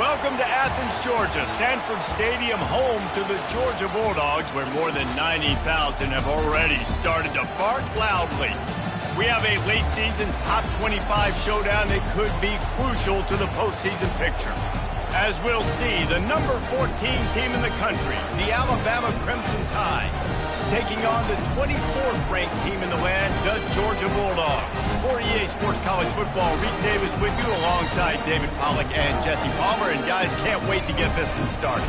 Welcome to Athens, Georgia, Sanford Stadium, home to the Georgia Bulldogs, where more than 90,000 have already started to bark loudly. We have a late-season top 25 showdown that could be crucial to the postseason picture. As we'll see, the number 14 team in the country, the Alabama Crimson Tide, taking on the 24th ranked team in the land, the Georgia Bulldogs. For EA Sports College Football, Reese Davis with you alongside David Pollack and Jesse Palmer. And guys, can't wait to get this one started.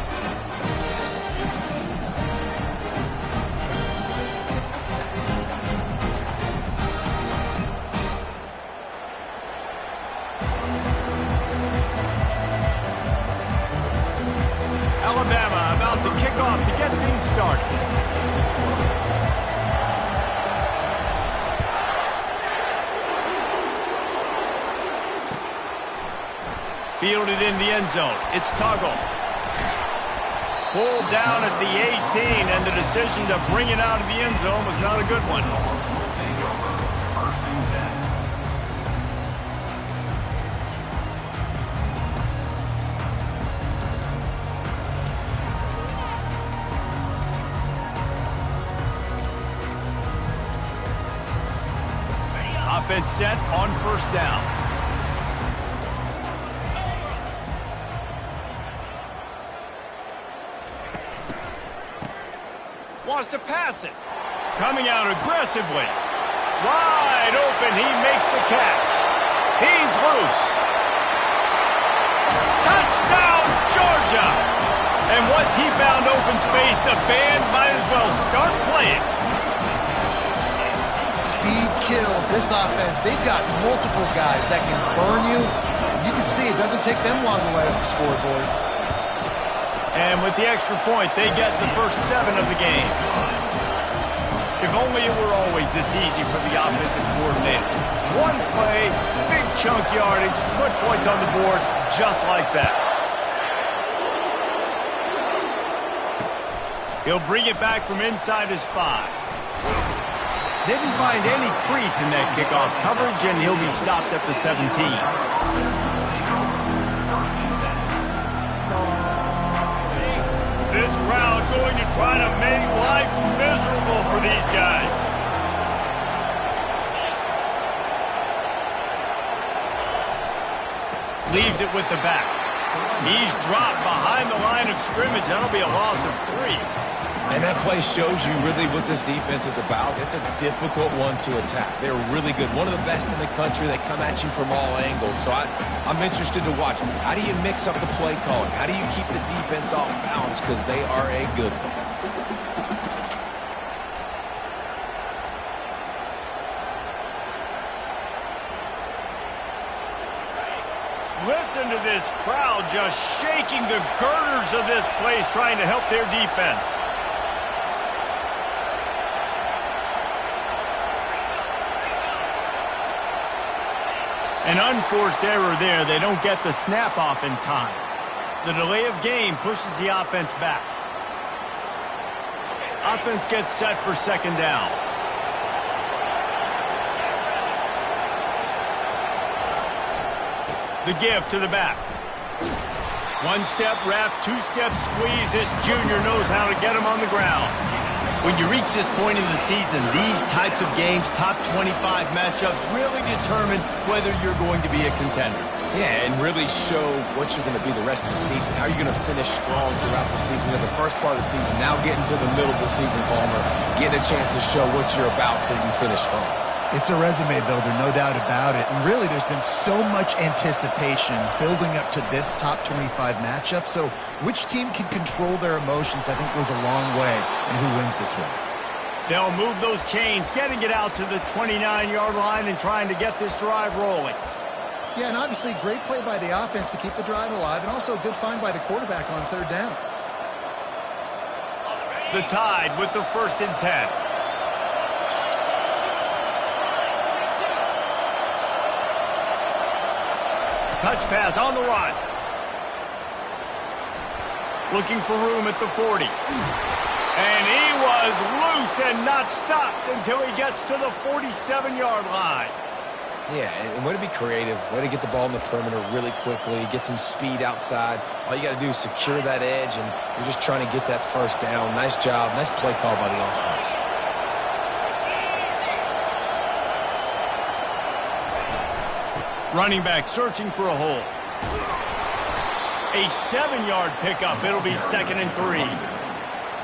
Alabama about to kick off to get things started. Fielded in the end zone. It's Tuggle. Pulled down at the 18, and the decision to bring it out of the end zone was not a good one. Offense set on first down. Wants to pass it. Coming out aggressively. Wide open. He makes the catch. He's loose. Touchdown, Georgia! And once he found open space, the band might as well start playing. Speed kills this offense. They've got multiple guys that can burn you. You can see it doesn't take them long to light up the scoreboard. And with the extra point, they get the first 7 of the game. If only it were always this easy for the offensive coordinator. One play, big chunk yardage, put points on the board just like that. He'll bring it back from inside his 5. Didn't find any crease in that kickoff coverage, and he'll be stopped at the 17. This crowd going to try to make life miserable for these guys. Leaves it with the back. He's dropped behind the line of scrimmage. That'll be a loss of 3. And that play shows you really what this defense is about. It's a difficult one to attack. They're really good. One of the best in the country. They come at you from all angles. So I'm interested to watch. How do you mix up the play calling? How do you keep the defense off balance? Because they are a good one. Listen to this crowd just shaking the girders of this place, trying to help their defense. An unforced error there. They don't get the snap off in time. The delay of game pushes the offense back. Offense gets set for second down. The give to the back. One-step wrap, two-step squeeze. This junior knows how to get him on the ground. When you reach this point in the season, these types of games, top 25 matchups, really determine whether you're going to be a contender. Yeah, and really show what you're going to be the rest of the season. How you're going to finish strong throughout the season. In the first part of the season, now getting to the middle of the season, Palmer, getting a chance to show what you're about so you can finish strong. It's a resume builder, no doubt about it. And really, there's been so much anticipation building up to this top 25 matchup. So which team can control their emotions, I think, goes a long way in who wins this one. They'll move those chains, getting it out to the 29-yard line and trying to get this drive rolling. Yeah, and obviously great play by the offense to keep the drive alive, and also a good find by the quarterback on third down. The Tide with the 1st and 10. Touch pass on the run. Looking for room at the 40. And he was loose and not stopped until he gets to the 47-yard line. Yeah, and way to be creative, way to get the ball in the perimeter really quickly, get some speed outside. All you got to do is secure that edge, and you're just trying to get that first down. Nice job, nice play call by the offense. Running back searching for a hole. A 7-yard pickup. It'll be 2nd and 3.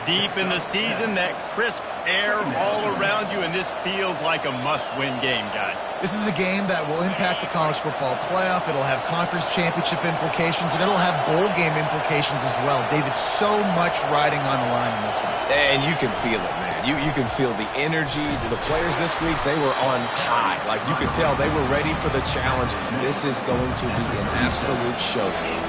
Deep in the season, that crisp air all around you, and this feels like a must-win game, guys. This is a game that will impact the college football playoff. It'll have conference championship implications, and it'll have bowl game implications as well. David, so much riding on the line in this one. And you can feel it, man. You can feel the energy. The players this week, they were on high. Like, you could tell they were ready for the challenge. This is going to be an absolute showdown.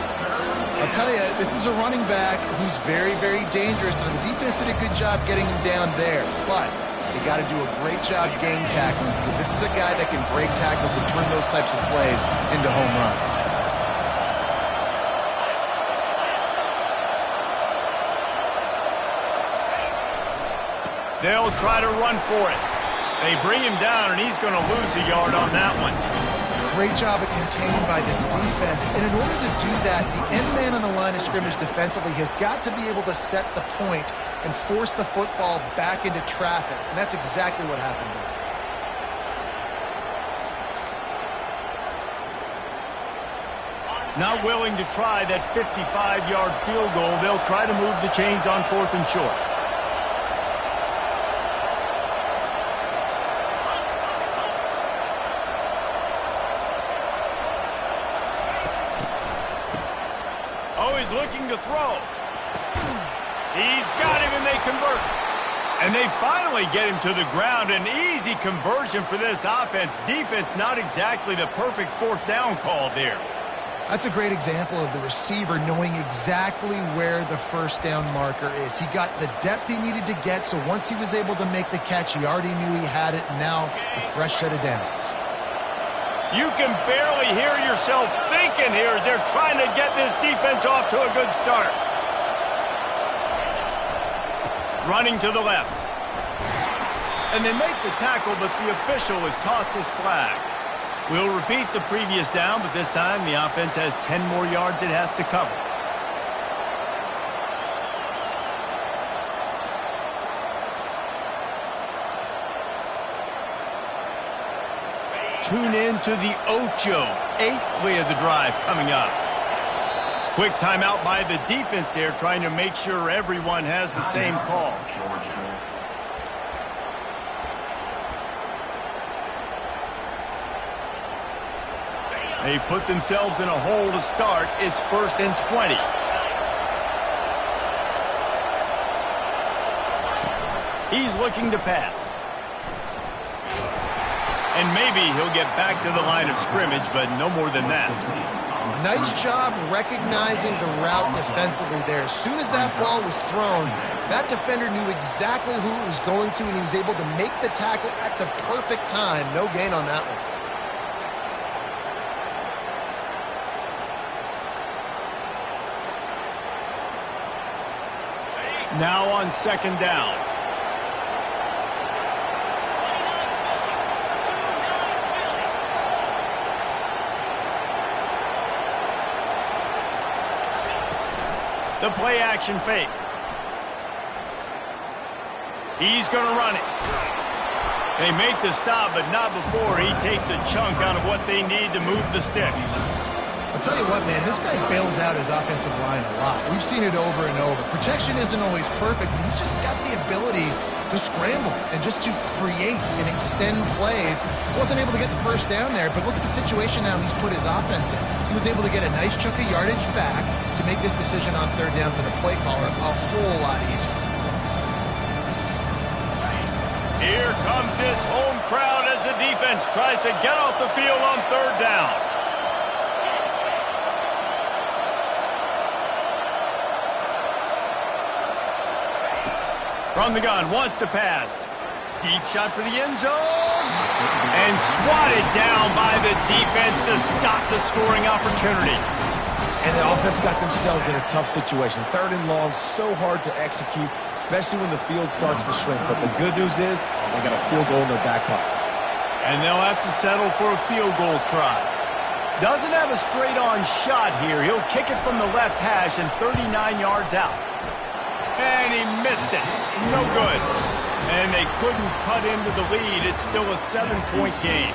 I'll tell you, this is a running back who's very, very dangerous, and the defense did a good job getting him down there. But they got to do a great job game tackling, because this is a guy that can break tackles and turn those types of plays into home runs. They'll try to run for it. They bring him down, and he's going to lose a yard on that one. Great job at containing by this defense. And in order to do that, the end man on the line of scrimmage defensively has got to be able to set the point and force the football back into traffic. And that's exactly what happened there. Not willing to try that 55-yard field goal. They'll try to move the chains on 4th and short. Looking to throw. He's got him, and they convert. And they finally get him to the ground. An easy conversion for this offense. Defense, not exactly the perfect 4th down call there. That's a great example of the receiver knowing exactly where the first down marker is. He got the depth he needed to get, so once he was able to make the catch, he already knew he had it, and now a fresh set of downs. You can barely hear yourself thinking here as they're trying to get this defense off to a good start. Running to the left. And they make the tackle, but the official has tossed his flag. We'll repeat the previous down, but this time the offense has 10 more yards it has to cover. Tune in to the Ocho. 8th play of the drive coming up. Quick timeout by the defense there, trying to make sure everyone has the same call. They've put themselves in a hole to start. It's 1st and 20. He's looking to pass. And maybe he'll get back to the line of scrimmage, but no more than that. Nice job recognizing the route defensively there. As soon as that ball was thrown, that defender knew exactly who it was going to, and he was able to make the tackle at the perfect time. No gain on that one. Now on 2nd down. The play-action fake. He's going to run it. They make the stop, but not before he takes a chunk out of what they need to move the sticks. I'll tell you what, man, this guy bails out his offensive line a lot. We've seen it over and over. Protection isn't always perfect, but he's just got the ability to scramble and just to create and extend plays. Wasn't able to get the first down there, but look at the situation now he's put his offense in. He was able to get a nice chunk of yardage back to make this decision on 3rd down for the play caller a whole lot easier. Here comes this home crowd as the defense tries to get off the field on 3rd down. From the gun, wants to pass. Deep shot for the end zone. And swatted down by the defense to stop the scoring opportunity. And the offense got themselves in a tough situation. 3rd and long, so hard to execute, especially when the field starts to shrink. But the good news is they got a field goal in their back pocket. And they'll have to settle for a field goal try. Doesn't have a straight-on shot here. He'll kick it from the left hash and 39 yards out. And he missed it. No good. And they couldn't cut into the lead. It's still a 7-point game.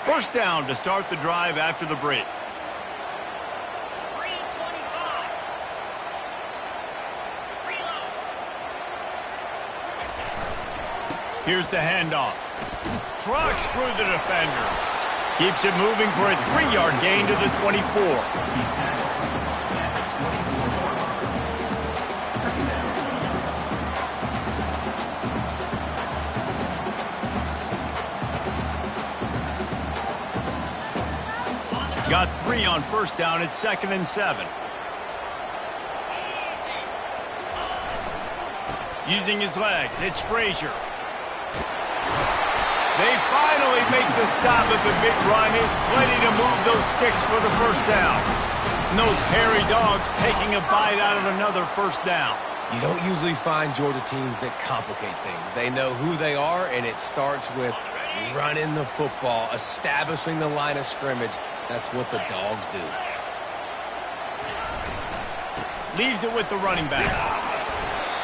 First down to start the drive after the break. Here's the handoff. Trucks through the defender. Keeps it moving for a 3-yard gain to the 24. Got 3 on first down at 2nd and 7. Using his legs, it's Frazier. They finally make the stop at the big run. Is plenty to move those sticks for the first down. And those hairy dogs taking a bite out of another first down. You don't usually find Georgia teams that complicate things. They know who they are, and it starts with running the football, establishing the line of scrimmage. That's what the dogs do. Leaves it with the running back.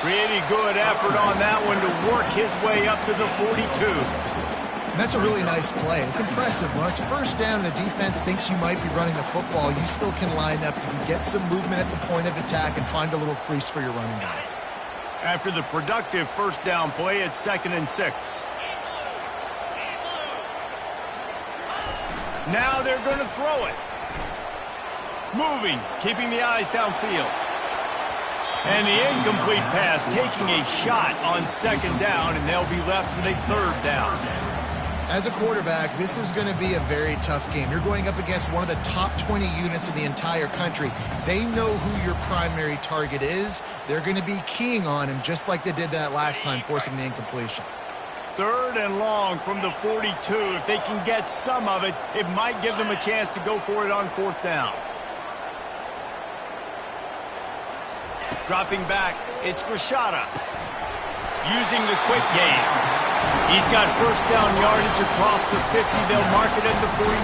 Pretty good effort on that one to work his way up to the 42. And that's a really nice play. It's impressive. When it's first down and the defense thinks you might be running the football, you still can line up. You can get some movement at the point of attack and find a little crease for your running back. After the productive first down play, it's 2nd and 6. Now they're going to throw it. Moving, keeping the eyes downfield. And the incomplete pass taking a shot on 2nd down, and they'll be left with a 3rd down. As a quarterback, this is going to be a very tough game. You're going up against one of the top 20 units in the entire country. They know who your primary target is. They're going to be keying on him just like they did that last time, forcing the incompletion. 3rd and long from the 42. If they can get some of it, it might give them a chance to go for it on 4th down. Dropping back, it's Rashada. Using the quick game. He's got first down yardage across the 50. They'll mark it at the 49.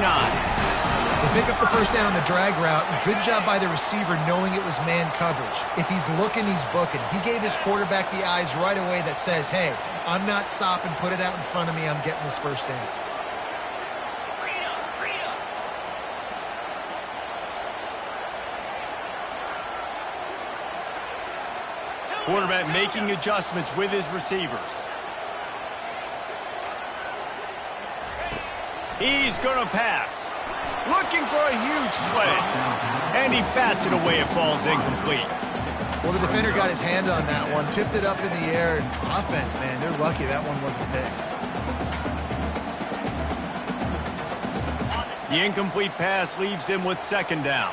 They pick up the first down on the drag route. Good job by the receiver knowing it was man coverage. If he's looking, he's booking. He gave his quarterback the eyes right away that says, hey, I'm not stopping. Put it out in front of me. I'm getting this first down. Quarterback making adjustments with his receivers. He's going to pass. Looking for a huge play. And he bats it away. It falls incomplete. Well, the defender got his hand on that one, tipped it up in the air. And offense, man, they're lucky that one wasn't picked. The incomplete pass leaves him with 2nd down.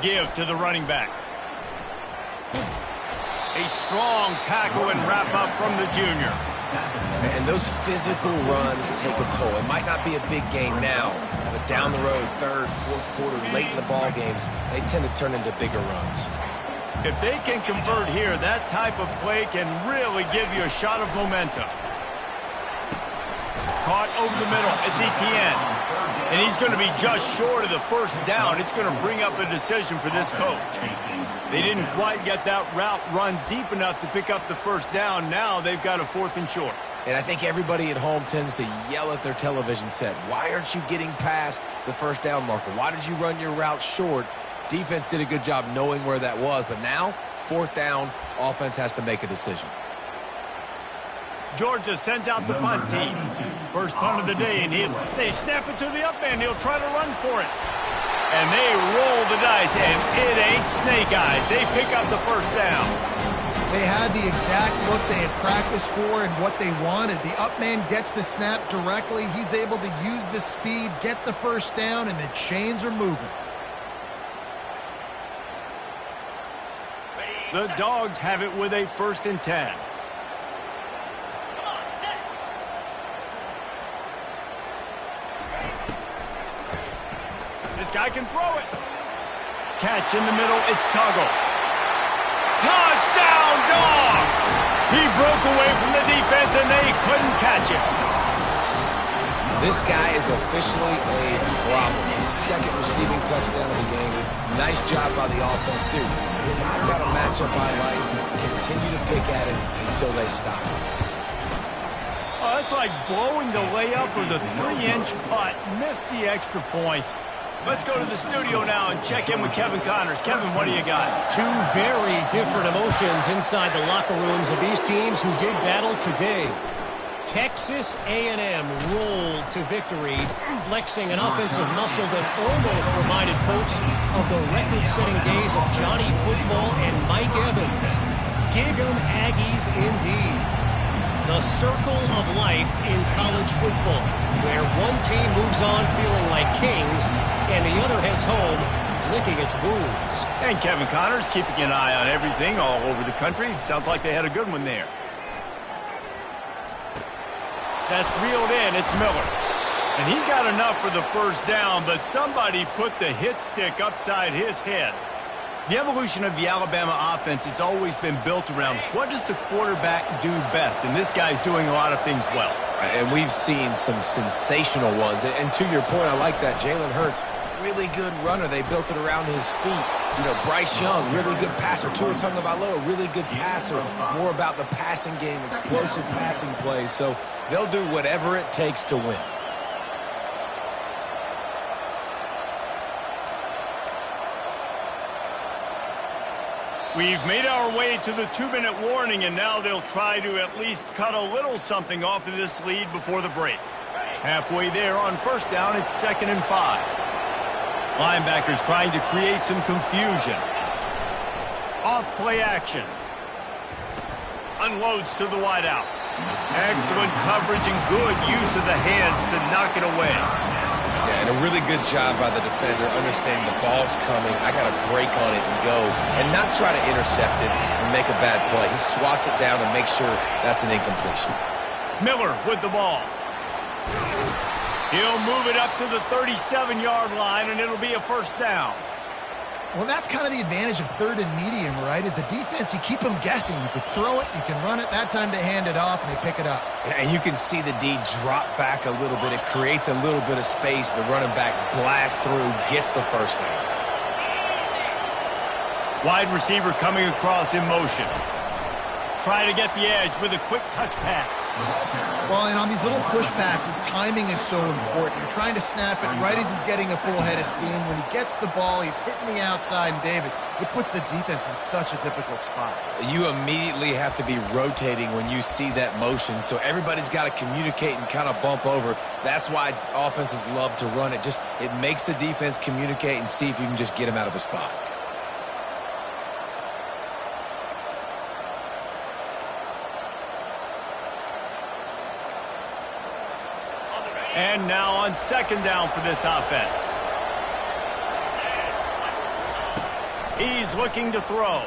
Give to the running back. A strong tackle and wrap up from the junior. And those physical runs take a toll. It might not be a big game now, but down the road, 3rd, 4th quarter, late in the ball games, they tend to turn into bigger runs. If they can convert here, that type of play can really give you a shot of momentum. Caught over the middle. It's Etienne. And he's going to be just short of the first down. It's going to bring up a decision for this coach. They didn't quite get that route run deep enough to pick up the first down. Now they've got a 4th and short. And I think everybody at home tends to yell at their television set. Why aren't you getting past the first down marker? Why did you run your route short? Defense did a good job knowing where that was. But now, 4th down, offense has to make a decision. Georgia sends out the punt team. First punt of the day, and they snap it to the up end. He'll try to run for it. And they roll the dice, and it ain't snake eyes. They pick up the first down. They had the exact look they had practiced for and what they wanted. The up man gets the snap directly. He's able to use the speed, get the first down, and the chains are moving. The Dogs have it with a 1st and 10. This guy can throw it. Catch in the middle. It's Tuggle. Touchdown, Dogs! He broke away from the defense, and they couldn't catch him. This guy is officially a problem. His 2nd receiving touchdown of the game. Nice job by the offense, dude. If I've got a matchup I like, continue to pick at it until they stop. Oh, that's like blowing the layup or the 3-inch putt. Missed the extra point. Let's go to the studio now and check in with Kevin Connors. Kevin, what do you got? Two very different emotions inside the locker rooms of these teams who did battle today. Texas A&M rolled to victory, flexing an offensive muscle that almost reminded folks of the record-setting days of Johnny Football and Mike Evans. Gig 'em Aggies indeed. The circle of life in college football, where one team moves on feeling like kings and the other heads home licking its wounds. And Kevin Connors keeping an eye on everything all over the country. Sounds like they had a good one there. That's reeled in. It's Miller. And he got enough for the 1st down, but somebody put the hit stick upside his head. The evolution of the Alabama offense has always been built around what does the quarterback do best, and this guy's doing a lot of things well. And we've seen some sensational ones. And to your point, I like that. Jalen Hurts, really good runner. They built it around his feet. You know, Bryce Young, really good passer. Tua Tagovailoa, really good passer. More about the passing game, explosive passing plays. So they'll do whatever it takes to win. We've made our way to the 2-minute warning, and now they'll try to at least cut a little something off of this lead before the break. Halfway there on 1st down, it's 2nd and 5. Linebackers trying to create some confusion. Off play action. Unloads to the wideout. Excellent coverage and good use of the hands to knock it away. Yeah, and a really good job by the defender, understanding the ball's coming. I got to break on it and go, and not try to intercept it and make a bad play. He swats it down and makes sure that's an incompletion. Miller with the ball. He'll move it up to the 37-yard line, and it'll be a 1st down. Well, that's kind of the advantage of 3rd and medium, right? Is the defense, you keep them guessing. You can throw it, you can run it. That time they hand it off, and they pick it up. And you can see the D drop back a little bit. It creates a little bit of space. The running back blasts through, gets the 1st down. Wide receiver coming across in motion. Trying to get the edge with a quick touch pass. Well, and on these little push passes, timing is so important. You're trying to snap it right as he's getting a full head of steam. When he gets the ball, he's hitting the outside, and David, it puts the defense in such a difficult spot. You immediately have to be rotating when you see that motion, so everybody's got to communicate and kind of bump over. That's why offenses love to run it. It makes the defense communicate and see if you can just get him out of a spot. And now on 2nd down for this offense. He's looking to throw.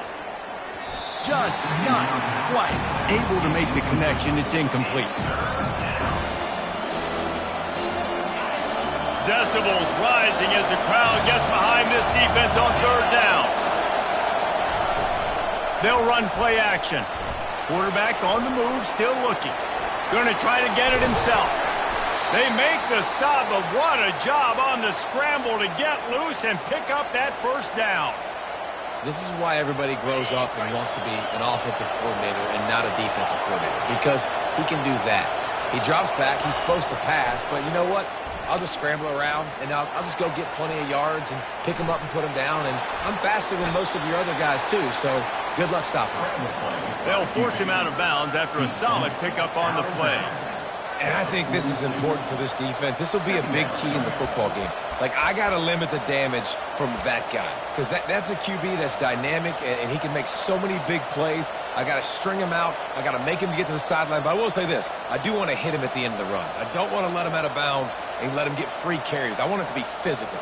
Just not quite able to make the connection. It's incomplete. Decibels rising as the crowd gets behind this defense on 3rd down. They'll run play action. Quarterback on the move, still looking. Going to try to get it himself. They make the stop, but what a job on the scramble to get loose and pick up that 1st down. This is why everybody grows up and wants to be an offensive coordinator and not a defensive coordinator, because he can do that. He drops back. He's supposed to pass, but you know what? I'll just scramble around, and I'll just go get plenty of yards and pick him up and put him down, and I'm faster than most of your other guys, too, so good luck stopping him. They'll force him out of bounds after a solid pickup on the play. And I think this is important for this defense. This will be a big key in the football game. Like, I got to limit the damage from that guy, because that's a QB that's dynamic, and he can make so many big plays. I got to string him out. I got to make him get to the sideline. But I will say this. I do want to hit him at the end of the runs. I don't want to let him out of bounds and let him get free carries. I want it to be physical.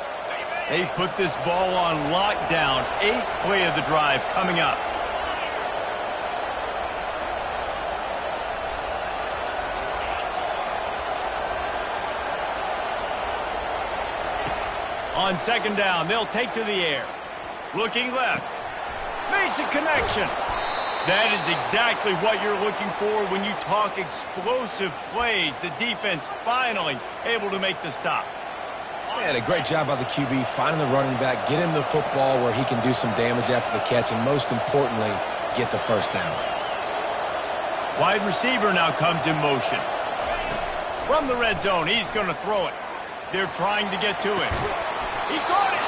They've put this ball on lockdown. 8th play of the drive coming up. On second down, they'll take to the air. Looking left. Makes a connection. That is exactly what you're looking for when you talk explosive plays. The defense finally able to make the stop. Man, a great job by the QB finding the running back, get him the football where he can do some damage after the catch, and most importantly, get the first down. Wide receiver now comes in motion. From the red zone, he's going to throw it. They're trying to get to him. He caught it.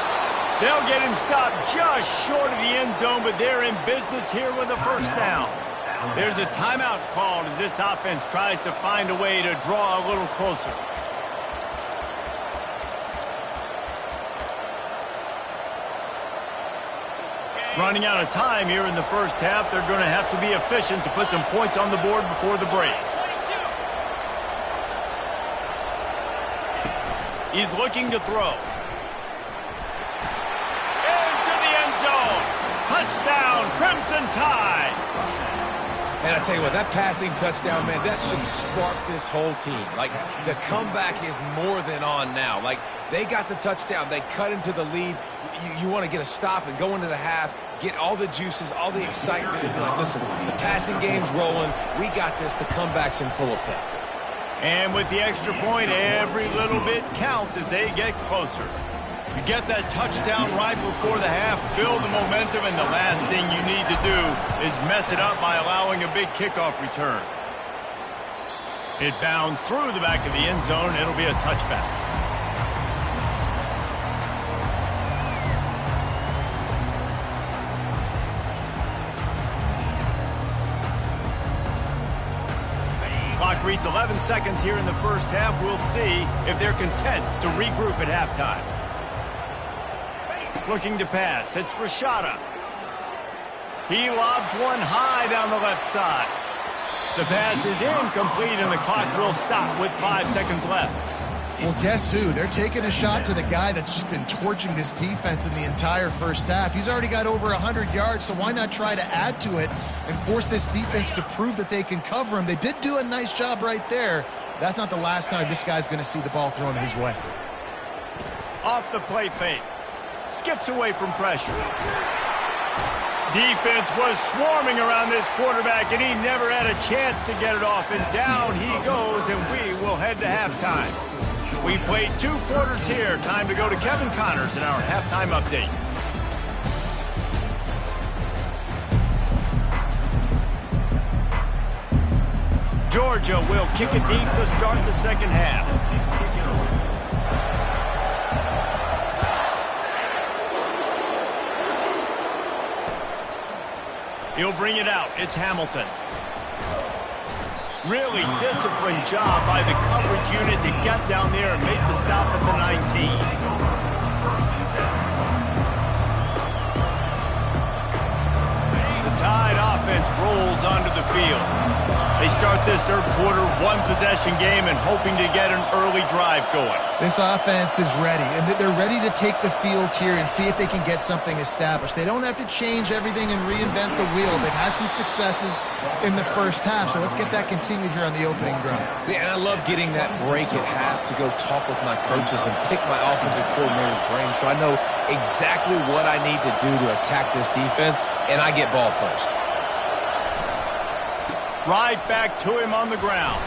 They'll get him stopped just short of the end zone, but they're in business here with a first down. There's a timeout called as this offense tries to find a way to draw a little closer. Running out of time here in the first half, they're going to have to be efficient to put some points on the board before the break. He's looking to throw. Into the end zone. Touchdown, Crimson Tide. And I tell you what, that passing touchdown, man, that should spark this whole team. Like, the comeback is more than on now. Like, they got the touchdown. They cut into the lead. You want to get a stop and go into the half, get all the juices, all the excitement, and be like, listen, the passing game's rolling. We got this. The comeback's in full effect. And with the extra point, every little bit counts as they get closer. You get that touchdown right before the half, build the momentum, and the last thing you need to do is mess it up by allowing a big kickoff return. It bounds through the back of the end zone. It'll be a touchback. Clock reads 11 seconds here in the first half. We'll see if they're content to regroup at halftime. Looking to pass. It's Rashada. He lobs one high down the left side. The pass is incomplete, and the clock will stop with 5 seconds left. Well, guess who? They're taking a shot to the guy that's just been torching this defense in the entire first half. He's already got over 100 yards, so why not try to add to it and force this defense to prove that they can cover him? They did do a nice job right there. That's not the last time this guy's going to see the ball thrown his way. Off the play fake. Skips away from pressure. Defense was swarming around this quarterback, and he never had a chance to get it off. And down he goes, and we will head to halftime. We played 2 quarters here. Time to go to Kevin Connors in our halftime update. Georgia will kick it deep to start the second half. He'll bring it out. It's Hamilton. Really disciplined job by the coverage unit to get down there and make the stop at the 19. The Tide offense rolls onto the field. They start this third quarter, 1-possession game, and hoping to get an early drive going. This offense is ready, and they're ready to take the field here and see if they can get something established. They don't have to change everything and reinvent the wheel. They've had some successes in the first half, so let's get that continued here on the opening drive. Yeah, and I love getting that break at half to go talk with my coaches and pick my offensive coordinator's brain so I know exactly what I need to do to attack this defense, and I get ball first. Right back to him on the ground.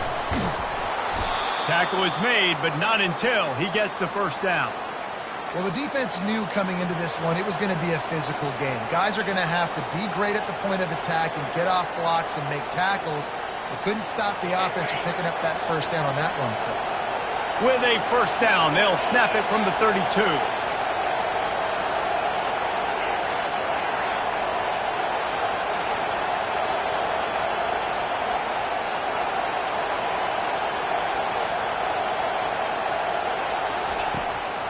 Tackle is made, but not until he gets the first down. Well, the defense knew coming into this one it was going to be a physical game. Guys are going to have to be great at the point of attack and get off blocks and make tackles. They couldn't stop the offense from picking up that first down on that run play. With a first down, they'll snap it from the 32.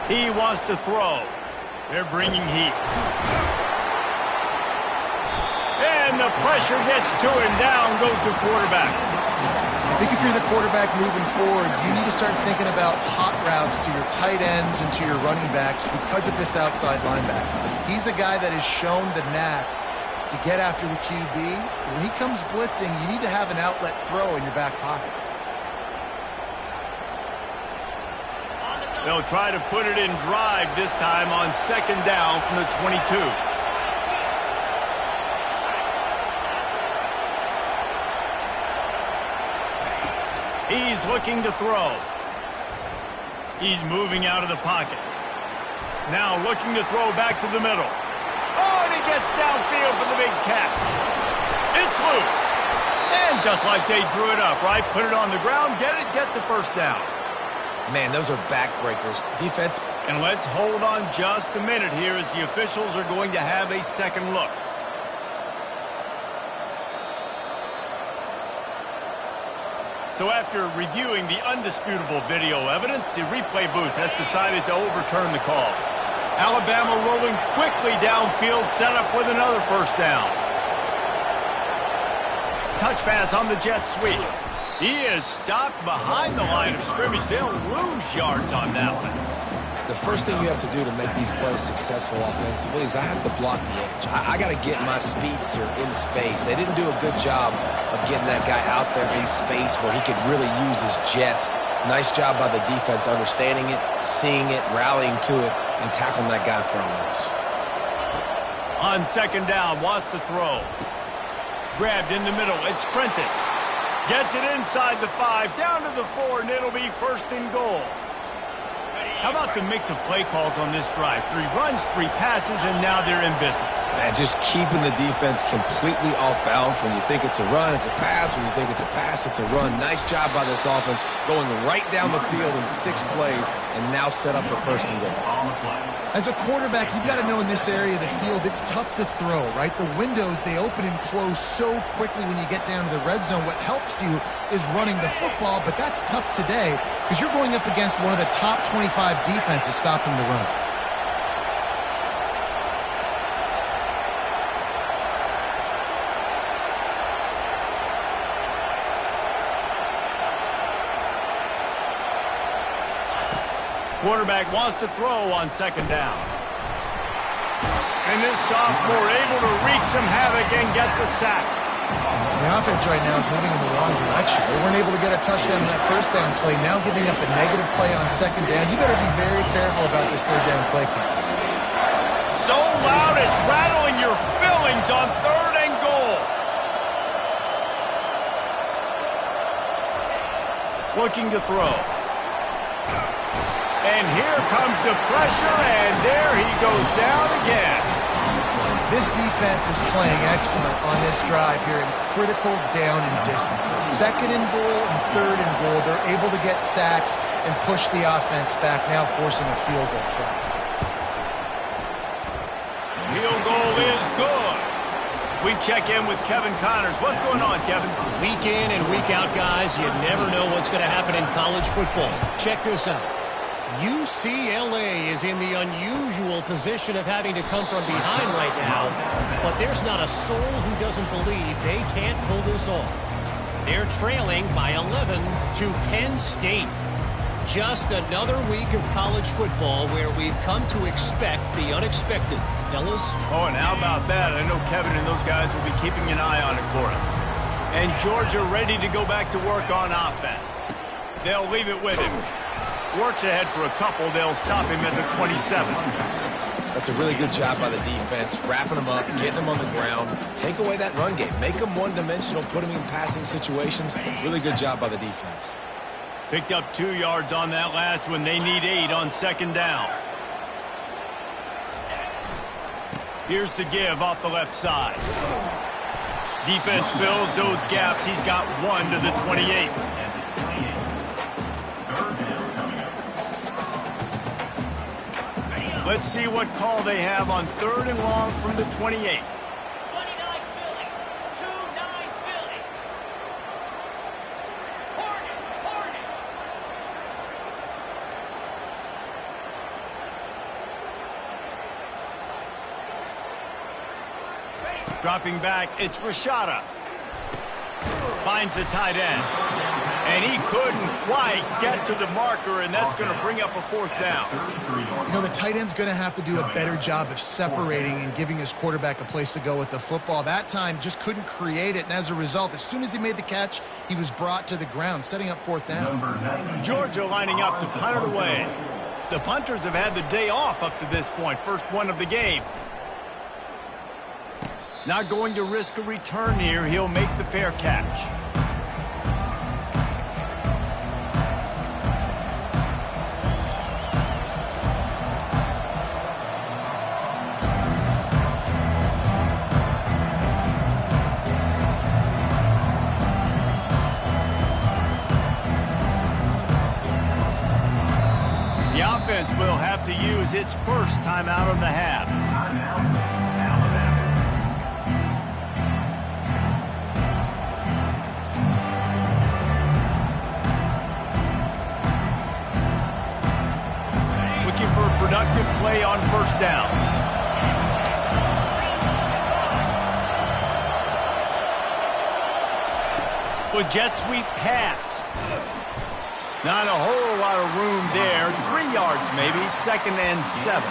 He wants to throw. They're bringing heat. And the pressure gets to him. Down goes the quarterback. I think if you're the quarterback moving forward, you need to start thinking about hot routes to your tight ends and to your running backs because of this outside linebacker. He's a guy that has shown the knack to get after the QB. When he comes blitzing, you need to have an outlet throw in your back pocket. They'll try to put it in drive this time on second down from the 22. He's looking to throw. He's moving out of the pocket. Now looking to throw back to the middle. Oh, and he gets downfield for the big catch. It's loose. And just like they drew it up, right? Put it on the ground, get the first down. Man, those are backbreakers. Defense. And let's hold on just a minute here as the officials are going to have a second look. So after reviewing the undisputable video evidence, the replay booth has decided to overturn the call. Alabama rolling quickly downfield, set up with another first down. Touch pass on the jet sweep. He is stopped behind the line of scrimmage. They'll lose yards on that one. The first thing you have to do to make these plays successful offensively is I have to block the edge. I got to get my speedster in space. They didn't do a good job of getting that guy out there in space where he could really use his jets. Nice job by the defense understanding it, seeing it, rallying to it, and tackling that guy for a loss. On second down, wants to throw. Grabbed in the middle, it's Prentice. Gets it inside the 5, down to the 4, and it'll be first and goal. How about the mix of play calls on this drive? 3 runs, 3 passes, and now they're in business. Man, just keeping the defense completely off balance. When you think it's a run, it's a pass. When you think it's a pass, it's a run. Nice job by this offense, going right down the field in 6 plays, and now set up for first and goal. As a quarterback, you've got to know in this area of the field, it's tough to throw, right? The windows, they open and close so quickly when you get down to the red zone. What helps you is running the football, but that's tough today because you're going up against one of the top 25 defenses stopping the run. Quarterback wants to throw on second down. And this sophomore able to wreak some havoc and get the sack. The offense right now is moving in the wrong direction. They weren't able to get a touchdown on that first down play. Now giving up a negative play on second down. You better be very careful about this third down play count. So loud it's rattling your fillings on third and goal. Looking to throw. And here comes the pressure, and there he goes down again. This defense is playing excellent on this drive here in critical down and distances. Second and goal and third and goal. They're able to get sacks and push the offense back, now forcing a field goal try. Field goal is good. We check in with Kevin Connors. What's going on, Kevin? Week in and week out, guys, you never know what's going to happen in college football. Check this out. UCLA is in the unusual position of having to come from behind right now, but there's not a soul who doesn't believe they can't pull this off. They're trailing by 11 to Penn State. Just another week of college football where we've come to expect the unexpected. Fellas? Oh, and how about that? I know Kevin and those guys will be keeping an eye on it for us. And Georgia ready to go back to work on offense. They'll leave it with him. Works ahead for a couple. They'll stop him at the 27. That's a really good job by the defense, wrapping them up, getting them on the ground. Take away that run game. Make them one-dimensional, put them in passing situations. Really good job by the defense. Picked up 2 yards on that last one. They need 8 on second down. Here's the give off the left side. Defense fills those gaps. He's got 1 to the 28. Let's see what call they have on third and long from the 28. 29 Philly. 29 Philly. Hornet. Dropping back, it's Rashada. Finds the tight end. And he couldn't quite get to the marker, and that's going to bring up a 4th down. You know, the tight end's going to have to do a better job of separating and giving his quarterback a place to go with the football. That time just couldn't create it, and as a result, as soon as he made the catch, he was brought to the ground, setting up 4th down. Georgia lining up to punt it away. The punters have had the day off up to this point. First one of the game. Not going to risk a return here. He'll make the fair catch. The offense will have to use its first timeout of the half. Looking for a productive play on first down. With jet sweep pass. Not a whole lot of room there. 3 yards maybe. 2nd and 7.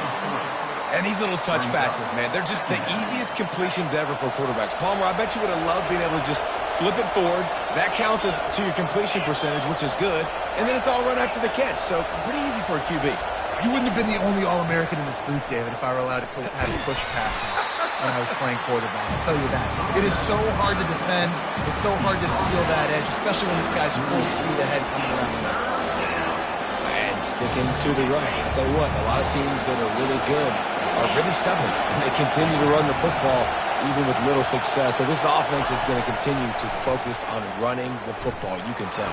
And these little touch passes, man, they're just the easiest completions ever for quarterbacks. Palmer, I bet you would have loved being able to just flip it forward. That counts as to your completion percentage, which is good. And then it's all run after the catch. So pretty easy for a QB. You wouldn't have been the only All-American in this booth, David, if I were allowed to have push passes when I was playing quarterback. I'll tell you that. It is so hard to defend. It's so hard to seal that edge, especially when this guy's full speed ahead coming around the outside. And sticking to the right. I'll tell you what, a lot of teams that are really good are really stubborn, and they continue to run the football even with little success. So this offense is going to continue to focus on running the football. You can tell.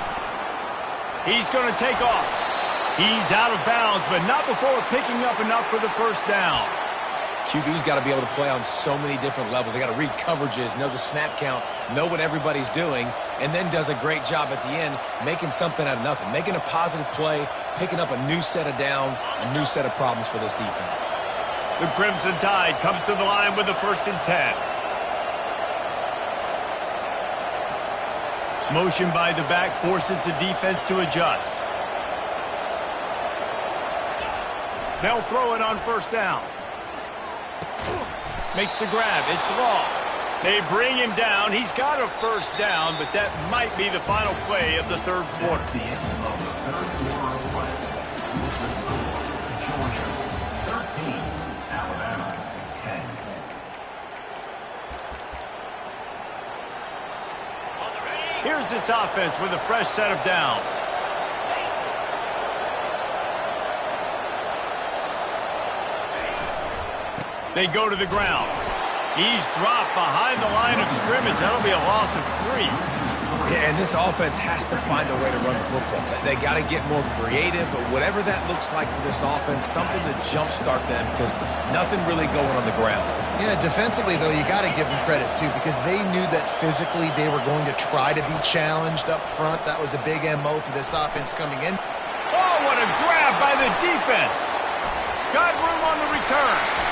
He's going to take off. He's out of bounds, but not before picking up enough for the first down. QB's got to be able to play on so many different levels. They got to read coverages, know the snap count, know what everybody's doing, and then does a great job at the end making something out of nothing, making a positive play, picking up a new set of downs, a new set of problems for this defense. The Crimson Tide comes to the line with the 1st and 10. Motion by the back forces the defense to adjust. They'll throw it on first down. Makes the grab. It's long. They bring him down. He's got a first down, but that might be the final play of the third quarter. The end of the third quarter play. Georgia 13, Alabama 10. Here's this offense with a fresh set of downs. They go to the ground. He's dropped behind the line of scrimmage. That'll be a loss of 3. Yeah, and this offense has to find a way to run the football. They got to get more creative, but whatever that looks like for this offense, something to jumpstart them because nothing really going on the ground. Yeah, defensively, though, you got to give them credit, too, because they knew that physically they were going to try to be challenged up front. That was a big MO for this offense coming in. Oh, what a grab by the defense. Got room on the return.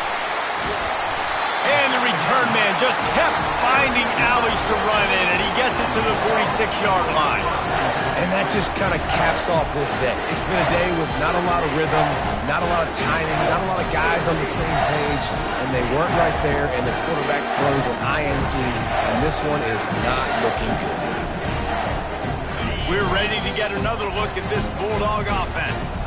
And the return man just kept finding alleys to run in, and he gets it to the 46-yard line. And that just kind of caps off this day. It's been a day with not a lot of rhythm, not a lot of timing, not a lot of guys on the same page, and they weren't right there, and the quarterback throws an INT, and this one is not looking good. We're ready to get another look at this Bulldog offense.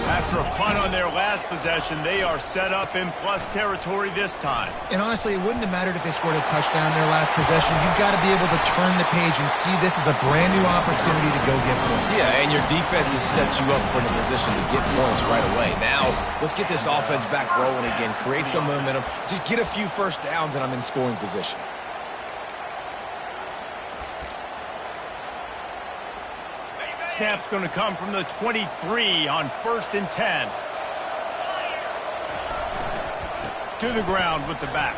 After a punt on their last possession, they are set up in plus territory this time. And honestly, it wouldn't have mattered if they scored a touchdown their last possession. You've got to be able to turn the page and see this as a brand new opportunity to go get points. Yeah, and your defense has set you up for the position to get points right away. Now, let's get this offense back rolling again, create some momentum, just get a few first downs, and I'm in scoring position. Snap's going to come from the 23 on 1st and 10. To the ground with the back.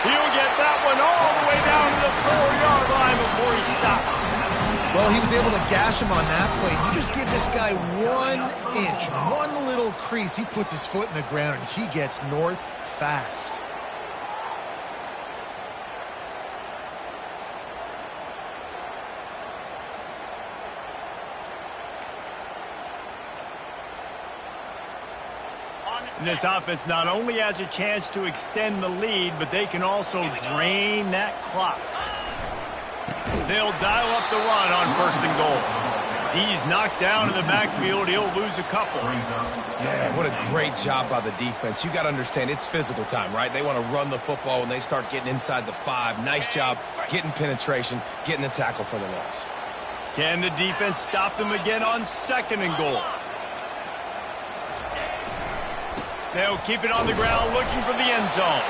He'll get that one all the way down to the 4-yard line before he stopped. Well, he was able to gash him on that play. You just give this guy 1 inch, one little crease. He puts his foot in the ground, and he gets north fast. This offense not only has a chance to extend the lead, but they can also drain that clock. They'll dial up the run on 1st and goal. He's knocked down in the backfield. He'll lose a couple. Yeah, what a great job by the defense. You got to understand, it's physical time, right? They want to run the football when they start getting inside the 5. Nice job getting penetration, getting the tackle for the loss. Can the defense stop them again on 2nd and goal? They'll keep it on the ground looking for the end zone.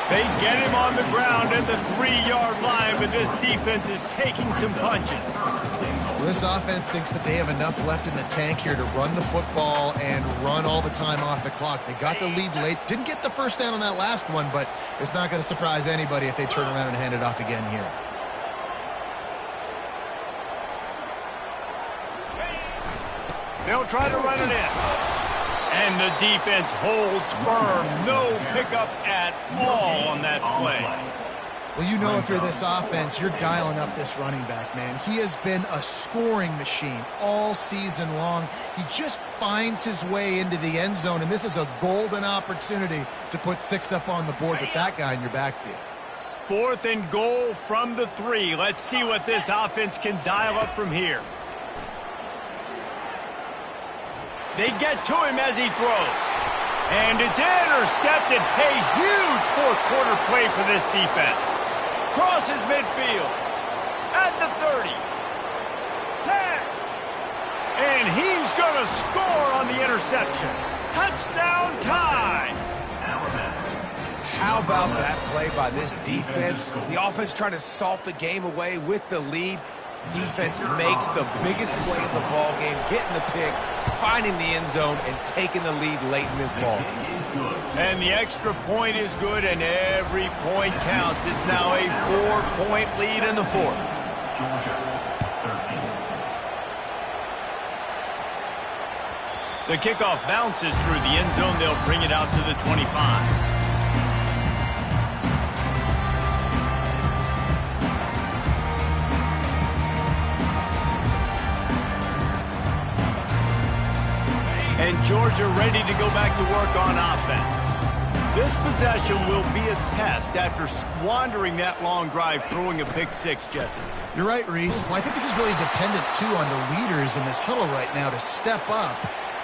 They get him on the ground at the 3-yard line, but this defense is taking some punches. Well, this offense thinks that they have enough left in the tank here to run the football and run all the time off the clock. They got the lead late. Didn't get the first down on that last one, but it's not going to surprise anybody if they turn around and hand it off again here. They'll try to run it in. And the defense holds firm. No pickup at all on that play. Well, you know if you're this offense, you're dialing up this running back, man. He has been a scoring machine all season long. He just finds his way into the end zone, and this is a golden opportunity to put 6 up on the board with that guy in your backfield. 4th and goal from the 3. Let's see what this offense can dial up from here. They get to him as he throws. And it's intercepted. A huge 4th quarter play for this defense. Crosses midfield. At the 30. 10. And he's going to score on the interception. Touchdown time. How about that play by this defense? The offense trying to salt the game away with the lead. Defense makes the biggest play of the ball game, getting the pick, finding the end zone, and taking the lead late in this ball game. And the extra point is good, and every point counts. It's now a 4-point lead in the 4th. The kickoff bounces through the end zone. They'll bring it out to the 25. And Georgia ready to go back to work on offense. This possession will be a test after squandering that long drive, throwing a pick 6, Jesse. You're right, Reese. Well, I think this is really dependent, too, on the leaders in this huddle right now to step up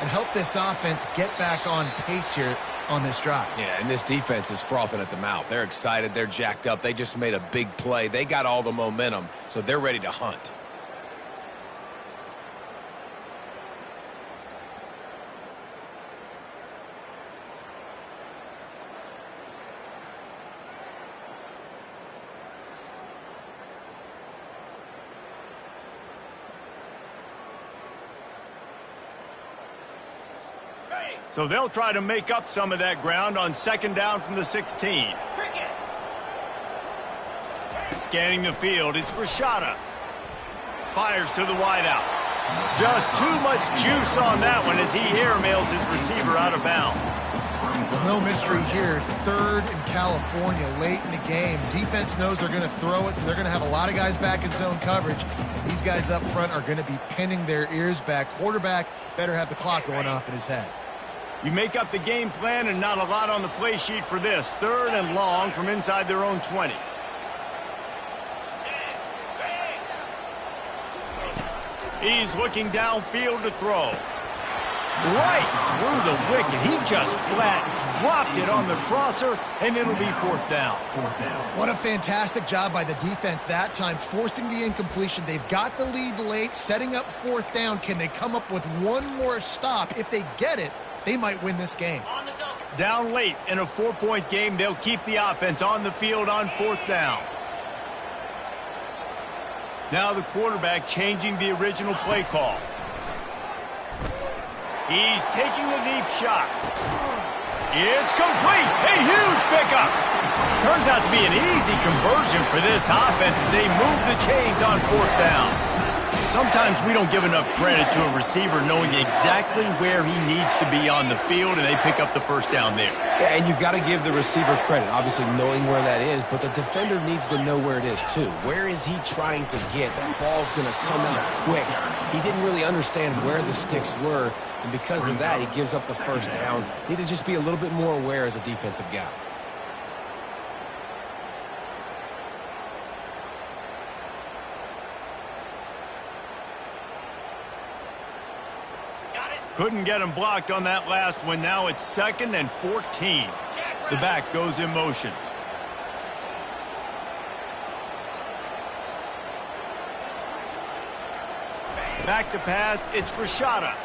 and help this offense get back on pace here on this drive. Yeah, and this defense is frothing at the mouth. They're excited. They're jacked up. They just made a big play. They got all the momentum, so they're ready to hunt. So they'll try to make up some of that ground on 2nd down from the 16. Scanning the field, it's Rashada. Fires to the wideout. Just too much juice on that one as he airmails his receiver out of bounds. No mystery here. 3rd in California, late in the game. Defense knows they're going to throw it, so they're going to have a lot of guys back in zone coverage. And these guys up front are going to be pinning their ears back. Quarterback better have the clock going off in his head. You make up the game plan and not a lot on the play sheet for this. 3rd and long from inside their own 20. He's looking downfield to throw. Right through the wicket. He just flat dropped it on the crosser, and it'll be 4th down. What a fantastic job by the defense that time, forcing the incompletion. They've got the lead late, setting up 4th down. Can they come up with one more stop? If they get it, they might win this game. Down late in a 4-point game, they'll keep the offense on the field on 4th down. Now the quarterback changing the original play call. He's taking the deep shot. It's complete. A huge pickup. Turns out to be an easy conversion for this offense as they move the chains on 4th down. Sometimes we don't give enough credit to a receiver knowing exactly where he needs to be on the field, and they pick up the 1st down there. Yeah, and you got to give the receiver credit, obviously knowing where that is, but the defender needs to know where it is too. Where is he trying to get? That ball's going to come out quick. He didn't really understand where the sticks were, and because of that, he gives up the 1st down. Need to just be a little bit more aware as a defensive guy. Couldn't get him blocked on that last one. Now it's 2nd and 14. The back goes in motion. Back to pass. It's Rashada.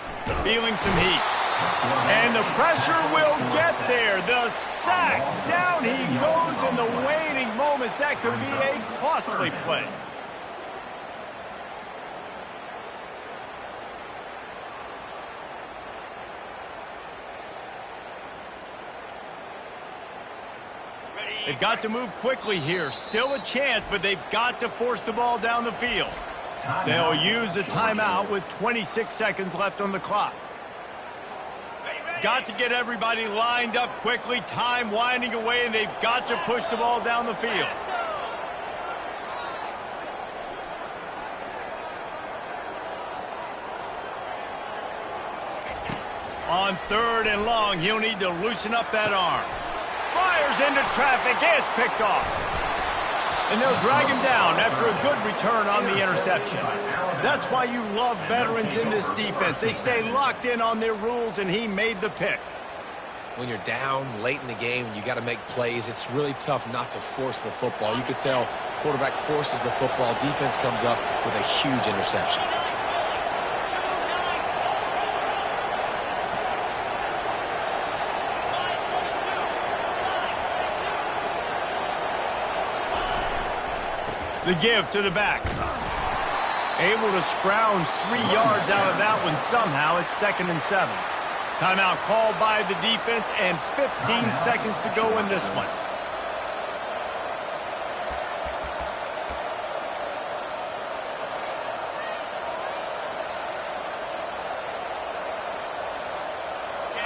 Feeling some heat. And the pressure will get there. The sack. Down he goes in the waning moments. That could be a costly play. They've got to move quickly here. Still a chance, but they've got to force the ball down the field. They'll use a timeout with 26 seconds left on the clock. Got to get everybody lined up quickly. Time winding away, and they've got to push the ball down the field. On 3rd and long, he'll need to loosen up that arm. Fires into traffic. It's picked off. And they'll drag him down after a good return on the interception. That's why you love veterans in this defense. They stay locked in on their rules, and he made the pick. When you're down late in the game and you got to make plays, it's really tough not to force the football. You could tell quarterback forces the football. Defense comes up with a huge interception. The give to the back. Able to scrounge 3 yards out of that one somehow. It's 2nd and 7. Timeout called by the defense and 15 seconds to go in this one.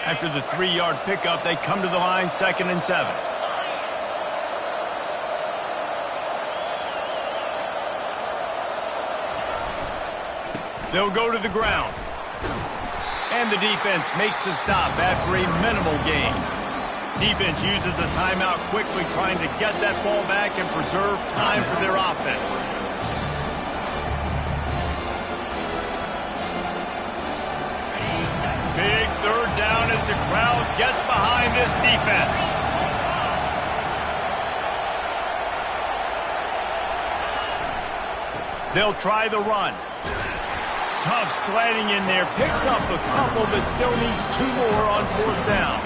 After the 3-yard pickup, they come to the line, 2nd and 7. They'll go to the ground. And the defense makes the stop after a minimal gain. Defense uses a timeout quickly, trying to get that ball back and preserve time for their offense. Big 3rd down as the crowd gets behind this defense. They'll try the run. Tough slanting in there. Picks up a couple, but still needs 2 more on 4th down.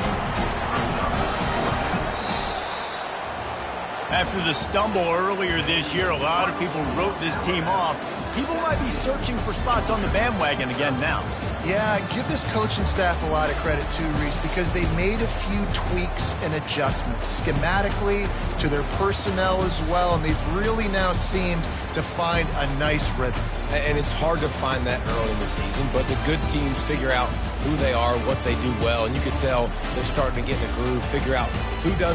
After the stumble earlier this year, a lot of people wrote this team off. People might be searching for spots on the bandwagon again now. Yeah, give this coaching staff a lot of credit too, Reese, because they made a few tweaks and adjustments schematically to their personnel as well, and they've really now seemed to find a nice rhythm. And it's hard to find that early in the season, but the good teams figure out who they are, what they do well, and you can tell they're starting to get in a groove, figure out who does